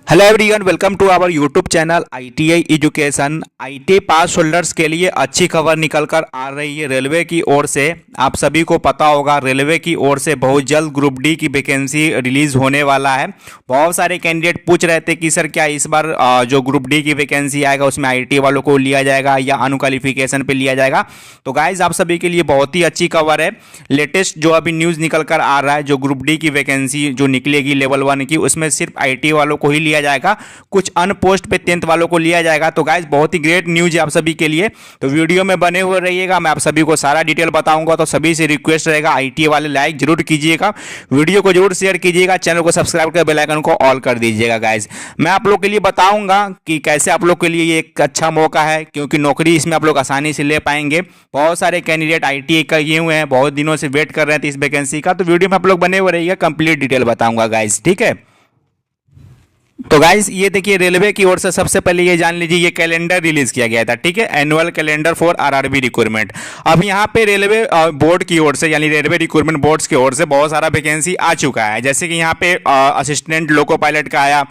Hello everyone, welcome to our YouTube channel ITI education. ITI pass holders के लिए अच्छी खबर निकल कर आ रही है रेलवे की ओर से। आप सभी को पता होगा रेलवे की ओर से बहुत जल्द ग्रुप डी की वैकेंसी रिलीज होने वाला है। बहुत सारे कैंडिडेट पूछ रहे थे कि सर क्या इस बार जो ग्रुप डी की वैकेंसी आएगा उसमें आईटीआई वालों को लिया जाएगा या अनक्वालिफिकेशन पे लिया जाएगा। तो गाइज आप सभी के लिए बहुत ही अच्छी खबर है। लेटेस्ट जो अभी न्यूज़ निकल कर आ रहा है, जो ग्रुप डी की वैकेंसी जो निकलेगी लेवल 1 की, उसमें सिर्फ आईटीआई वालों को ही लिया जाएगा, कुछ अन पोस्ट पे 10th वालों को लिया जाएगा। तो गाइज बहुत ही ग्रेट न्यूज है आप सभी के लिए। तो वीडियो में बने हुए रहिएगा, मैं आप सभी को सारा डिटेल बताऊंगा। तो सभी से रिक्वेस्ट रहेगा आईटीआई वाले लाइक जरूर कीजिएगा, वीडियो को जरूर शेयर कीजिएगा, चैनल को सब्सक्राइब कर बेल आइकन को ऑल कर दीजिएगा। गाइज मैं आप लोग के लिए बताऊंगा कि कैसे आप लोग के लिए ये एक अच्छा मौका है, क्योंकि नौकरी इसमें आप लोग आसानी से ले पाएंगे। बहुत सारे कैंडिडेट आईटीआई का ये हुए हैं, बहुत दिनों से वेट कर रहे थे इस वैकेंसी का। तो वीडियो में आप लोग बने हुए रहिएगा, कंप्लीट डिटेल बताऊंगा गाइज, ठीक है। तो गाइस ये देखिए रेलवे की ओर से सबसे पहले ये जान लीजिए, ये कैलेंडर रिलीज किया गया था, ठीक है, annual calendar for RRB recruitment. अब यहाँ पे रेलवे बोर्ड की ओर से यानी रेलवे रिक्रूटमेंट बोर्ड्स की ओर से बहुत सारा वैकेंसी आ चुका है। जैसे कि यहाँ पे असिस्टेंट लोको पायलट का आया,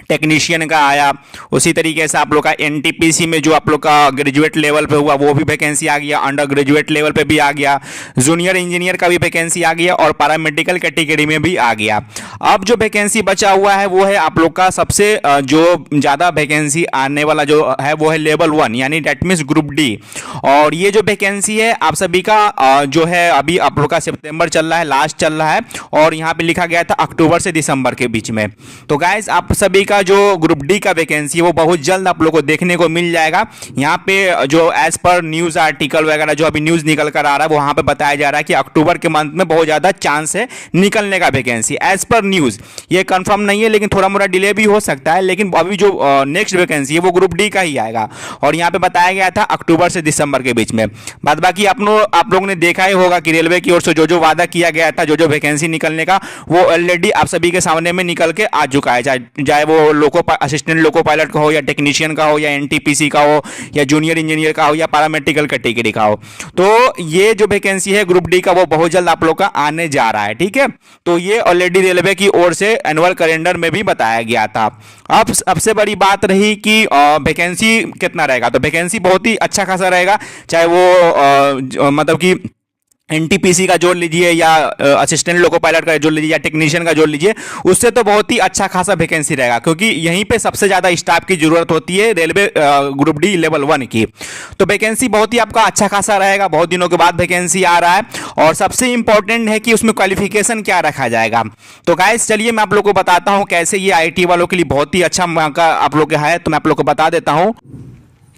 टेक्नीशियन का आया, उसी तरीके से आप लोग का एनटीपीसी में जो आप लोग का ग्रेजुएट लेवल पे हुआ वो भी वैकेंसी आ गया, अंडर ग्रेजुएट लेवल पे भी आ गया, जूनियर इंजीनियर का भी वैकेंसी आ गया और पैरामेडिकल कैटेगरी में भी आ गया। अब जो वैकेंसी बचा हुआ है वो है आप लोग का सबसे जो ज़्यादा वैकेंसी आने वाला जो है वो है लेवल 1 यानी डेट मीन्स ग्रुप डी। और ये जो वैकेंसी है आप सभी का जो है अभी आप लोग का सितंबर चल रहा है, लास्ट चल रहा है, और यहाँ पे लिखा गया था अक्टूबर से दिसंबर के बीच में। तो गाइस आप सभी का जो ग्रुप डी का वैकेंसी है वो बहुत जल्द आप लोगों को देखने को मिल जाएगा। यहाँ पे जो एज पर न्यूज़ आर्टिकल वगैरह जो अभी न्यूज़ निकल कर आ रहा है वहाँ पे बताया जा रहा है कि अक्टूबर के मंथ में बहुत ज़्यादा चांस है निकलने का वैकेंसी, एज पर न्यूज़। ये कंफर्म नहीं है लेकिन थोड़ा मोड़ा डिले भी हो सकता है, लेकिन अभी जो नेक्स्ट वैकेंसी है वो ग्रुप डी का ही आएगा। और यहाँ पे बताया गया था अक्टूबर से दिसंबर के बीच में। बाद बाकी आप लोगों ने देखा ही होगा कि रेलवे की ओर से जो जो वादा किया गया था, जो जो वैकेंसी निकलने का, वो ऑलरेडी आप सभी के सामने में निकल के आ चुका है। चाहे वो लोको असिस्टेंट लोको पायलट का हो या टेक्नीशियन का हो या एनटीपीसी का हो या जूनियर इंजीनियर का हो या पैरामेडिकल कैटेगरी का हो। तो ये जो वैकेंसी है ग्रुप डी का वो बहुत जल्द आप लोग का आने जा रहा है, ठीक है। तो ये ऑलरेडी रेलवे की ओर से एनुअल कैलेंडर में भी बताया गया था। अब सबसे बड़ी बात रही कि वैकेंसी कितना रहेगा। तो वैकेंसी बहुत ही अच्छा खासा रहेगा, चाहे वो मतलब कि एनटीपीसी का जोड़ लीजिए या असिस्टेंट लोको पायलट का जोड़ लीजिए या टेक्नीशियन का जोड़ लीजिए, उससे तो बहुत ही अच्छा खासा वैकेंसी रहेगा, क्योंकि यहीं पे सबसे ज़्यादा स्टाफ की जरूरत होती है रेलवे ग्रुप डी लेवल 1 की। तो वैकेंसी बहुत ही आपका अच्छा खासा रहेगा, बहुत दिनों के बाद वैकेंसी आ रहा है। और सबसे इंपॉर्टेंट है कि उसमें क्वालिफिकेशन क्या रखा जाएगा। तो गाइस चलिए मैं आप लोग को बताता हूँ कैसे ये आई वालों के लिए बहुत ही अच्छा मौका आप लोग का है। तो मैं आप लोग को बता देता हूँ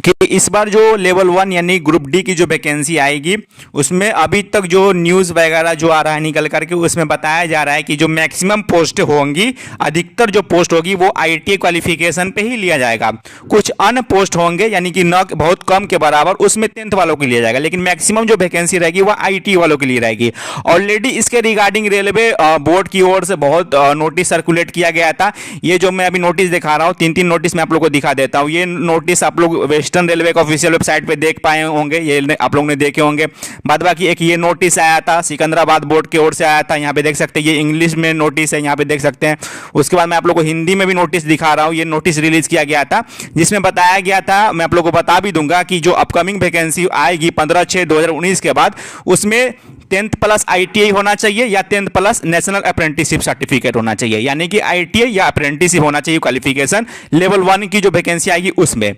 कि इस बार जो लेवल 1 यानी ग्रुप डी की जो वैकेंसी आएगी उसमें अभी तक जो न्यूज़ वगैरह जो आ रहा है निकल करके उसमें बताया जा रहा है कि जो मैक्सिमम पोस्ट होंगी, अधिकतर जो पोस्ट होगी वो आईटीआई क्वालिफिकेशन पे ही लिया जाएगा। कुछ अन पोस्ट होंगे यानी कि न बहुत कम के बराबर, उसमें 10th वालों के लिया जाएगा, लेकिन मैक्सिमम जो वैकेंसी रहेगी वो आईटीआई वालों के लिए रहेगी। ऑलरेडी इसके रिगार्डिंग रेलवे बोर्ड की ओर से बहुत नोटिस सर्कुलेट किया गया था। ये जो मैं अभी नोटिस दिखा रहा हूँ, 3 नोटिस मैं आप लोग को दिखा देता हूँ। ये नोटिस आप लोग वेस्टर्न रेलवे का ऑफिशियल वेबसाइट पे देख पाए होंगे, ये आप लोगों ने देखे होंगे। बाद बाकी एक ये नोटिस आया था सिकंदराबाद बोर्ड की ओर से आया था, यहाँ पे देख सकते हैं, ये इंग्लिश में नोटिस है, यहाँ पे देख सकते हैं। उसके बाद मैं आप लोग को हिंदी में भी नोटिस दिखा रहा हूँ। ये नोटिस रिलीज किया गया था जिसमें बताया गया था, मैं आप लोग को बता भी दूंगा कि जो अपकमिंग वैकेंसी आएगी 15/6/2019 के बाद, उसमें 10th प्लस आईटीआई होना चाहिए या 10th plus national apprenticeship certificate होना चाहिए, यानी कि आईटीआई या अप्रेंटिसशिप होना चाहिए क्वालिफिकेशन लेवल 1 की जो वैकेंसी आएगी उसमें।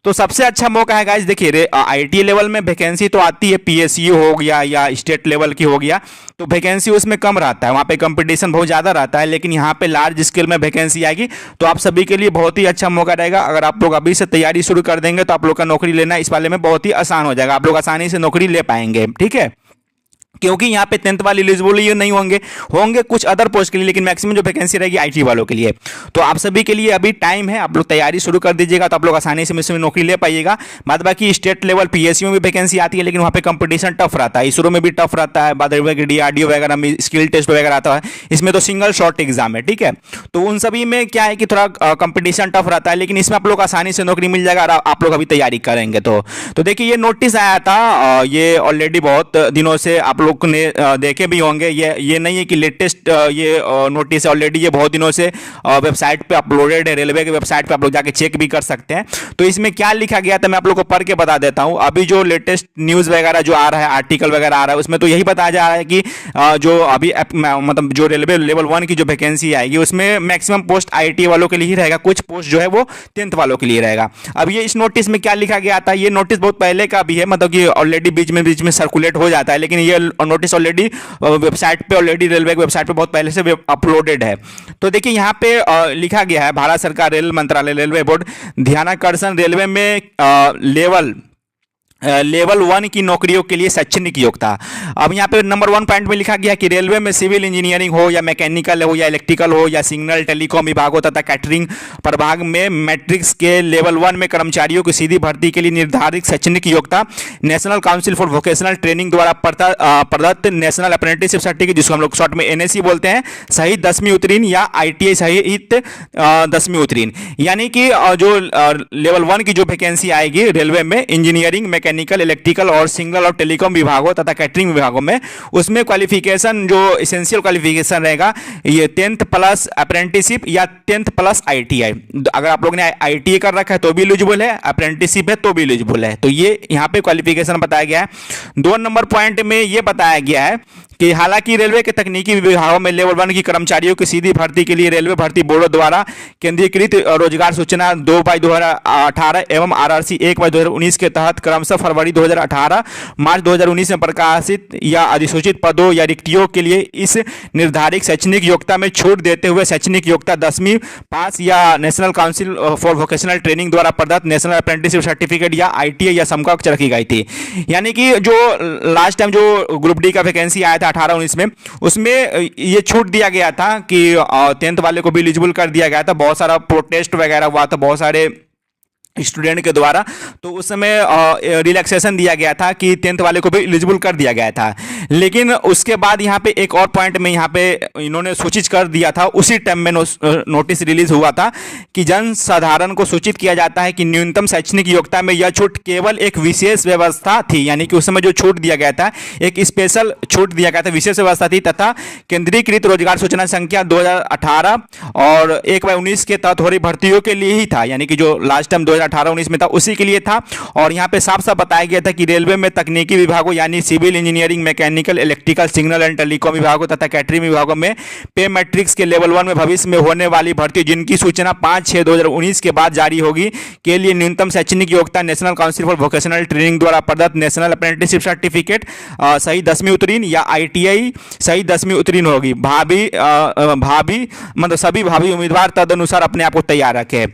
तो सबसे अच्छा मौका है गाइस। देखिए आईटीआई लेवल में वैकेंसी तो आती है, पीएसयू हो गया या स्टेट लेवल की हो गया, तो वैकेंसी उसमें कम रहता है, वहाँ पे कंपटीशन बहुत ज़्यादा रहता है। लेकिन यहाँ पे लार्ज स्केल में वैकेंसी आएगी तो आप सभी के लिए बहुत ही अच्छा मौका रहेगा। अगर आप लोग अभी से तैयारी शुरू कर देंगे तो आप लोग का नौकरी लेना इस वाले में बहुत ही आसान हो जाएगा, आप लोग आसानी से नौकरी ले पाएंगे, ठीक है। क्योंकि यहाँ पे 10th वाले एलिजिबल ये नहीं होंगे कुछ अदर पोस्ट के लिए, लेकिन मैक्सिमम जो वैकेंसी रहेगी आईटी वालों के लिए। तो आप सभी के लिए अभी टाइम है, आप लोग तैयारी शुरू कर दीजिएगा तो आप लोग आसानी से इसमें नौकरी ले पाइएगा। बाद बाकी स्टेट लेवल पीएसयू में भी वैकेंसी आती है, लेकिन वहाँ पे कंपटीशन टफ रहता है, इसरो में भी टफ रहता है, बाद डीआरडीओ वगैरह में स्किल टेस्ट वगैरह आता है, इसमें तो सिंगल शॉर्ट एग्जाम है, ठीक है। तो उन सभी में क्या है कि थोड़ा कंपटीशन टफ रहता है, लेकिन इसमें आप लोग आसानी से नौकरी मिल जाएगा आप लोग अभी तैयारी करेंगे तो देखिए ये नोटिस आया था, ये ऑलरेडी बहुत दिनों से आप लोग लोग ने देखे भी होंगे। ये नहीं है कि लेटेस्ट ये नोटिस है, ऑलरेडी ये बहुत दिनों से वेबसाइट पे अपलोडेड है, रेलवे के वेबसाइट पे आप लोग जाके चेक भी कर सकते हैं। तो इसमें क्या लिखा गया था मैं आप लोग को पढ़ के बता देता हूँ। अभी जो लेटेस्ट न्यूज़ वगैरह जो आ रहा है, आर्टिकल वगैरह आ रहा है, उसमें तो यही बताया जा रहा है कि जो अभी मतलब जो रेलवे लेवल 1 की जो वैकेंसी आएगी उसमें मैक्सिमम पोस्ट आईटी वालों के लिए ही रहेगा, कुछ पोस्ट जो है वो 10th वालों के लिए रहेगा। अब ये इस नोटिस में क्या लिखा गया था, ये नोटिस बहुत पहले का भी है, मतलब कि ऑलरेडी बीच में सर्कुलेट हो जाता है, लेकिन ये नोटिस ऑलरेडी वेबसाइट पे, ऑलरेडी रेलवे की वेबसाइट पे बहुत पहले से अपलोडेड है। तो देखिए यहाँ पे लिखा गया है, भारत सरकार रेल मंत्रालय रेलवे बोर्ड ध्यानाकर्षण, रेलवे में लेवल 1 की नौकरियों के लिए शैक्षणिक योग्यता। अब यहाँ पे नंबर 1 पॉइंट में लिखा गया कि रेलवे में सिविल इंजीनियरिंग हो या मैकेनिकल हो या इलेक्ट्रिकल हो या सिग्नल टेलीकॉम विभागों तथा कैटरिंग प्रभाग में मैट्रिक्स के लेवल 1 में कर्मचारियों की सीधी भर्ती के लिए निर्धारित शैक्षणिक योग्यता national council for vocational training द्वारा प्रदत्त नेशनल अप्रेंटिसशिप सर्टिफिकेट, जिसको हम लोग शॉर्ट में एनएसी बोलते हैं, सहित 10वीं उत्तीर्ण या आईटीआई सहित 10वीं उत्तीर्ण। यानी कि जो लेवल 1 की जो वैकेंसी आएगी रेलवे में इंजीनियरिंग, मैकेनिकल, इलेक्ट्रिकल और सिग्नल और टेलीकॉम विभागों तथा कैटरिंग विभागों में, उसमें क्वालिफिकेशन जो एसेंशियल क्वालिफिकेशन रहेगा ये 10th प्लस अप्रेंटिसशिप या 10th प्लस आईटीआई। अगर आप लोग ने आईटीआई कर रखा है तो भी एलिजिबल है, अप्रेंटिसशिप है तो भी एलिजिबल है। तो ये यहाँ पे क्वालिफिकेशन बताया गया है। 2 नंबर पॉइंट में ये बताया गया है कि हालांकि रेलवे के तकनीकी विभागों में लेवल 1 की कर्मचारियों की सीधी भर्ती के लिए रेलवे भर्ती बोर्ड द्वारा केंद्रीकृत रोजगार सूचना 2/2018 एवं आरआरसी 1/2019 के तहत क्रमशः फरवरी 2018 मार्च 2019 में प्रकाशित या अधिसूचित पदों या रिक्तियों के लिए इस निर्धारित शैक्षणिक योग्यता में छूट देते हुए शैक्षणिक योग्यता 10वीं पास या national council for vocational training द्वारा प्रदत्त नेशनल अप्रेंटिसशिप सर्टिफिकेट या आईटीआई या समकक्ष रखी गई थी। यानी कि जो लास्ट टाइम जो ग्रुप डी का वैकेंसी आया था 18-19 में, उसमें ये छूट दिया गया था कि 10th वाले को भी एलिजिबल कर दिया गया था। बहुत सारा प्रोटेस्ट वगैरह हुआ था बहुत सारे स्टूडेंट के द्वारा, तो उस समय रिलैक्सेशन दिया गया था कि 10th वाले को भी एलिजिबल कर दिया गया था। लेकिन उसके बाद यहाँ पे एक और पॉइंट में यहाँ पे इन्होंने सूचित कर दिया था, उसी टाइम में नोटिस रिलीज हुआ था कि जन साधारण को सूचित किया जाता है कि न्यूनतम शैक्षणिक योग्यता में यह छूट केवल एक विशेष व्यवस्था थी। यानी कि उस समय जो छूट दिया गया था एक स्पेशल छूट दिया गया था, विशेष व्यवस्था थी, तथा केंद्रीकृत रोजगार सूचना संख्या 2018 और 1/19 के तहत हो रही भर्तियों के लिए ही था। यानी कि जो लास्ट टाइम 2018-19 में था उसी के लिए था। और यहाँ पे साफ साफ बताया गया था कि रेलवे में तकनीकी विभागों यानी civil engineering, mechanical, electrical, signal and telecom विभागों तथा कैटरिंग विभागों में पे मैट्रिक्स के लेवल 1 में भविष्य में होने वाली भर्ती जिनकी सूचना 5/6/2019 के बाद जारी होगी के लिए न्यूनतम शैक्षणिक योग्यता national council for vocational training द्वारा प्रदत्त नेशनल अप्रेंटिसशिप सर्टिफिकेट सही 10वीं उत्तीर्ण या आईटीआई सही 10वीं उत्तीर्ण होगी। भाभी मतलब सभी भावी उम्मीदवार तदनुसार अपने आप को तैयार रखें।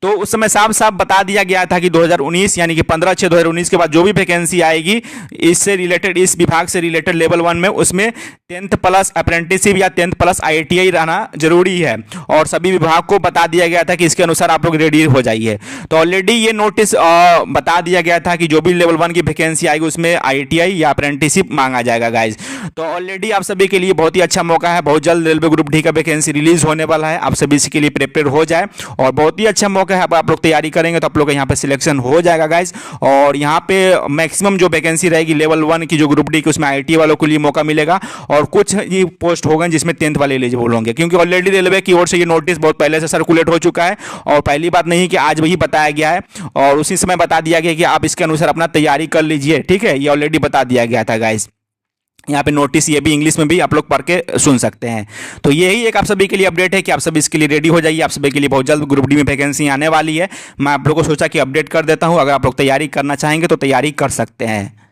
तो उस समय साफ साफ बता दिया गया था कि 2019 यानी कि 15/6/2019 के बाद जो भी वैकेंसी आएगी इससे रिलेटेड, इस विभाग से रिलेटेड लेवल 1 में, उसमें 10th प्लस अप्रेंटिसशिप या 10th प्लस आईटीआई रहना जरूरी है। और सभी विभाग को बता दिया गया था कि इसके अनुसार आप लोग रेडी हो जाइए। तो ऑलरेडी ये नोटिस बता दिया गया था कि जो भी लेवल 1 की वैकेंसी आएगी उसमें आईटीआई या अप्रेंटिसशिप मांगा जाएगा गाइज। तो ऑलरेडी आप सभी के लिए बहुत ही अच्छा मौका है, बहुत जल्द रेलवे ग्रुप डी का वैकेंसी रिलीज होने वाला है। आप सभी इसके लिए प्रिपेयर हो जाए और बहुत ही अच्छा मौका है। आप लोग तैयारी करेंगे तो आप लोग का यहाँ पे सिलेक्शन हो जाएगा गाइज। और यहाँ पे मैक्सिमम जो वैकेंसी रहेगी लेवल 1 की जो ग्रुप डी की उसमें आईटी वालों के लिए मौका मिलेगा और कुछ ये पोस्ट होंगे जिसमें 10th वाले एलिजिबल होंगे, क्योंकि ऑलरेडी रेलवे की ओर से ये नोटिस बहुत पहले से सर्कुलेट हो चुका है। और पहली बात नहीं कि आज वही बताया गया है और उसी समय बता दिया गया कि आप इसके अनुसार अपना तैयारी कर लीजिए। ठीक है, ये ऑलरेडी बता दिया गया था गाइज। यहाँ पे नोटिस ये भी इंग्लिश में भी आप लोग पढ़ के सुन सकते हैं। तो यही एक आप सभी के लिए अपडेट है कि आप सभी इसके लिए रेडी हो जाइए। आप सभी के लिए बहुत जल्द ग्रुप डी में वैकेंसी आने वाली है। मैं आप लोग को सोचा कि अपडेट कर देता हूँ, अगर आप लोग तैयारी करना चाहेंगे तो तैयारी कर सकते हैं।